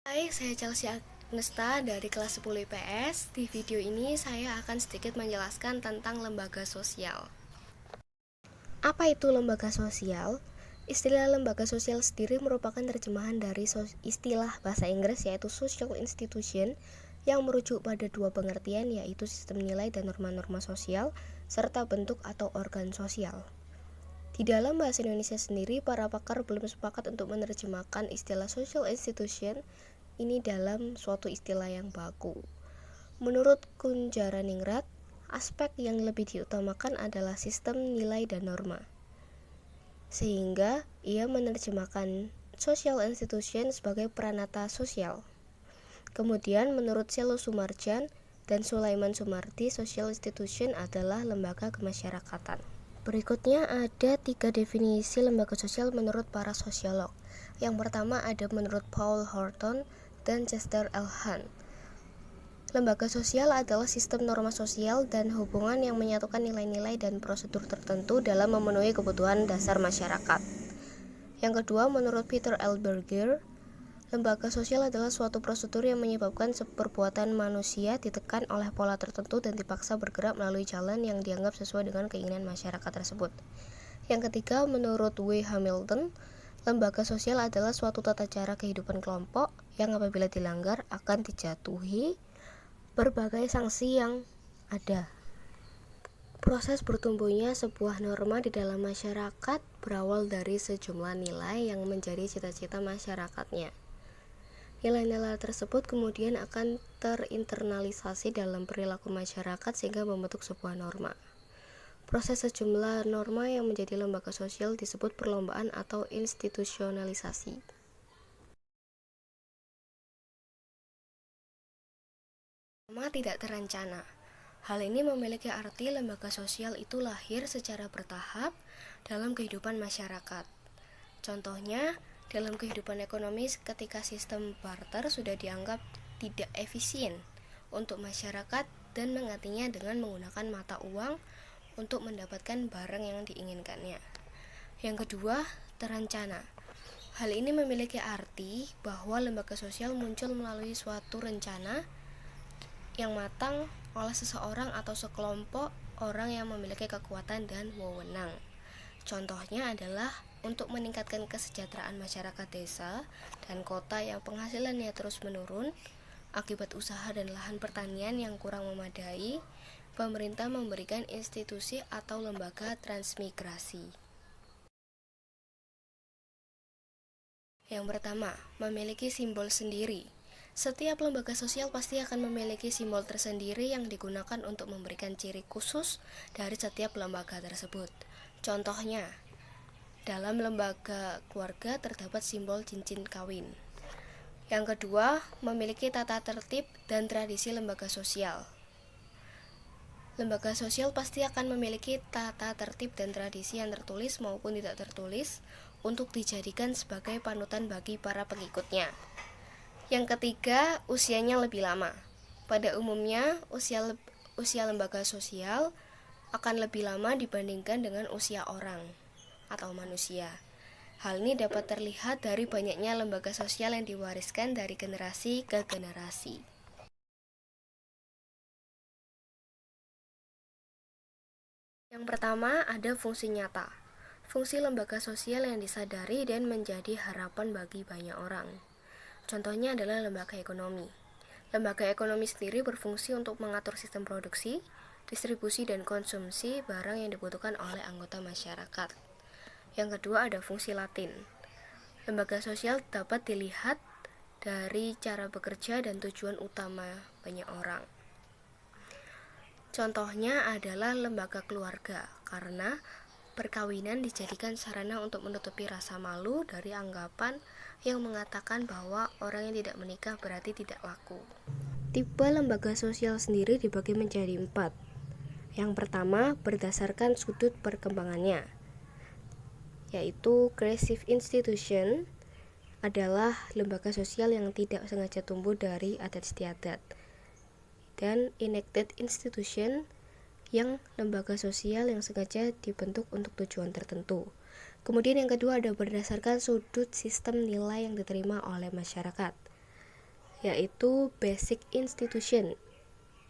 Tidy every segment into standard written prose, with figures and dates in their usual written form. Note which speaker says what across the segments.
Speaker 1: Hai, saya Chelsea Agnesta dari kelas 10 IPS. Di video ini saya akan sedikit menjelaskan tentang lembaga sosial. Apa itu lembaga sosial? Istilah lembaga sosial sendiri merupakan terjemahan dari istilah bahasa Inggris yaitu social institution yang merujuk pada dua pengertian yaitu sistem nilai dan norma-norma sosial serta bentuk atau organ sosial. Di dalam bahasa Indonesia sendiri, para pakar belum sepakat untuk menerjemahkan istilah social institution ini dalam suatu istilah yang baku. Menurut Kunjaraningrat, aspek yang lebih diutamakan adalah sistem nilai dan norma. Sehingga ia menerjemahkan social institution sebagai pranata sosial. Kemudian menurut Selo Sumarjan dan Sulaiman Sumardi, social institution adalah lembaga kemasyarakatan. Berikutnya ada 3 definisi lembaga sosial menurut para sosiolog. Yang pertama ada menurut Paul Horton dan Chester L. Hunt. Lembaga sosial adalah sistem norma sosial dan hubungan yang menyatukan nilai-nilai dan prosedur tertentu dalam memenuhi kebutuhan dasar masyarakat. Yang kedua, menurut Peter L. Berger, lembaga sosial adalah suatu prosedur yang menyebabkan perbuatan manusia ditekan oleh pola tertentu dan dipaksa bergerak melalui jalan yang dianggap sesuai dengan keinginan masyarakat tersebut. Yang ketiga, menurut W. Hamilton, lembaga sosial adalah suatu tata cara kehidupan kelompok yang apabila dilanggar akan dijatuhi berbagai sanksi yang ada. Proses bertumbuhnya sebuah norma di dalam masyarakat berawal dari sejumlah nilai yang menjadi cita-cita masyarakatnya. Nilai-nilai tersebut kemudian akan terinternalisasi dalam perilaku masyarakat sehingga membentuk sebuah norma. Proses sejumlah norma yang menjadi lembaga sosial disebut perlombaan atau institusionalisasi. Norma tidak terencana. Hal ini memiliki arti lembaga sosial itu lahir secara bertahap dalam kehidupan masyarakat. Contohnya, dalam kehidupan ekonomi ketika sistem barter sudah dianggap tidak efisien untuk masyarakat dan menggantinya dengan menggunakan mata uang untuk mendapatkan barang yang diinginkannya. Yang kedua, terencana. Hal ini memiliki arti bahwa lembaga sosial muncul melalui suatu rencana yang matang oleh seseorang atau sekelompok orang yang memiliki kekuatan dan wewenang. Contohnya adalah untuk meningkatkan kesejahteraan masyarakat desa dan kota yang penghasilannya terus menurun akibat usaha dan lahan pertanian yang kurang memadai, pemerintah memberikan institusi atau lembaga transmigrasi. Yang pertama, memiliki simbol sendiri. Setiap lembaga sosial pasti akan memiliki simbol tersendiri yang digunakan untuk memberikan ciri khusus dari setiap lembaga tersebut. Contohnya, dalam lembaga keluarga terdapat simbol cincin kawin. Yang kedua, memiliki tata tertib dan tradisi lembaga sosial. Lembaga sosial pasti akan memiliki tata tertib dan tradisi yang tertulis maupun tidak tertulis untuk dijadikan sebagai panutan bagi para pengikutnya. Yang ketiga, usianya lebih lama. Pada umumnya, usia lembaga sosial akan lebih lama dibandingkan dengan usia orang atau manusia. Hal ini dapat terlihat dari banyaknya lembaga sosial yang diwariskan dari generasi ke generasi. Yang pertama, ada fungsi nyata. Fungsi lembaga sosial yang disadari dan menjadi harapan bagi banyak orang. Contohnya adalah lembaga ekonomi. Lembaga ekonomi sendiri berfungsi untuk mengatur sistem produksi, distribusi, dan konsumsi barang yang dibutuhkan oleh anggota masyarakat. Yang kedua ada fungsi latin. Lembaga sosial dapat dilihat dari cara bekerja dan tujuan utama banyak orang. Contohnya adalah lembaga keluarga, karena perkawinan dijadikan sarana untuk menutupi rasa malu dari anggapan yang mengatakan bahwa orang yang tidak menikah berarti tidak laku. Tipe lembaga sosial sendiri dibagi menjadi 4. Yang pertama, berdasarkan sudut perkembangannya, yaitu creative institution adalah lembaga sosial yang tidak sengaja tumbuh dari adat istiadat, dan enacted institution yang lembaga sosial yang sengaja dibentuk untuk tujuan tertentu. Kemudian yang kedua ada berdasarkan sudut sistem nilai yang diterima oleh masyarakat. yaitu basic institution,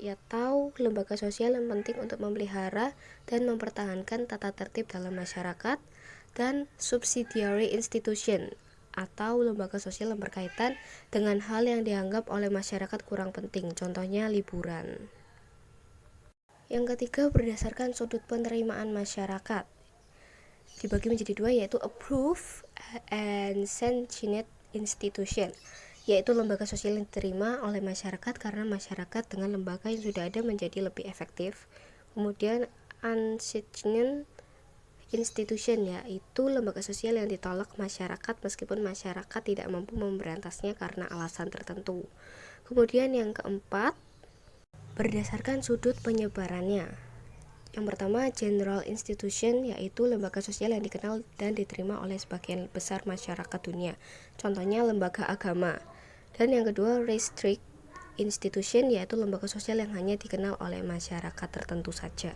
Speaker 1: atau lembaga sosial yang penting untuk memelihara dan mempertahankan tata tertib dalam masyarakat, dan subsidiary institution, atau lembaga sosial yang berkaitan dengan hal yang dianggap oleh masyarakat kurang penting, contohnya liburan. Yang ketiga, berdasarkan sudut penerimaan masyarakat, dibagi menjadi dua, yaitu approved and sanctioned institution, yaitu lembaga sosial yang diterima oleh masyarakat karena masyarakat dengan lembaga yang sudah ada menjadi lebih efektif. Kemudian unsanctioned institution, yaitu lembaga sosial yang ditolak masyarakat meskipun masyarakat tidak mampu memberantasnya karena alasan tertentu. Kemudian yang keempat, berdasarkan sudut penyebarannya. Yang pertama, general institution, yaitu lembaga sosial yang dikenal dan diterima oleh sebagian besar masyarakat dunia, contohnya lembaga agama. Dan yang kedua, restrict institution, yaitu lembaga sosial yang hanya dikenal oleh masyarakat tertentu saja.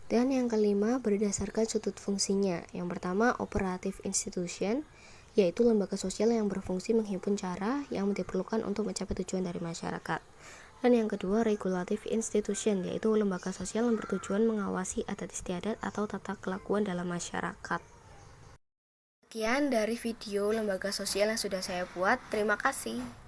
Speaker 1: Dan yang kelima, berdasarkan sudut fungsinya. Yang pertama, operative institution, yaitu lembaga sosial yang berfungsi menghimpun cara yang diperlukan untuk mencapai tujuan dari masyarakat. Dan yang kedua, regulative institution, yaitu lembaga sosial yang bertujuan mengawasi adat istiadat atau tata kelakuan dalam masyarakat. Sekian dari video lembaga sosial yang sudah saya buat. Terima kasih.